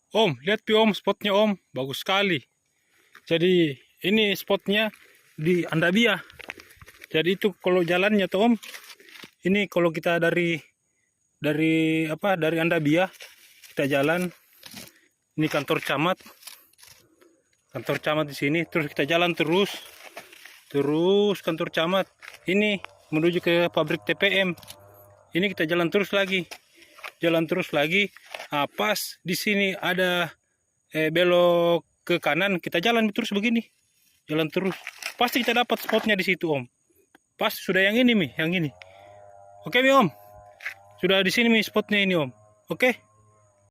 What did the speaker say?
Om, lihat pi Om, spotnya Om, bagus sekali. Jadi ini spotnya di Andabia. Jadi itu kalau jalannya tuh Om, ini kalau kita dari Andabia kita jalan, ini kantor camat di sini, terus kita jalan terus kantor camat ini menuju ke pabrik TPM. Ini kita jalan terus lagi. Pas di sini ada belok ke kanan, kita jalan terus begini. Jalan terus. Pasti kita dapat spotnya di situ, Om. Pas sudah yang ini, Mi, yang ini. Oke, Mi, Om. Sudah di sini, Mi, spotnya ini, Om. Oke.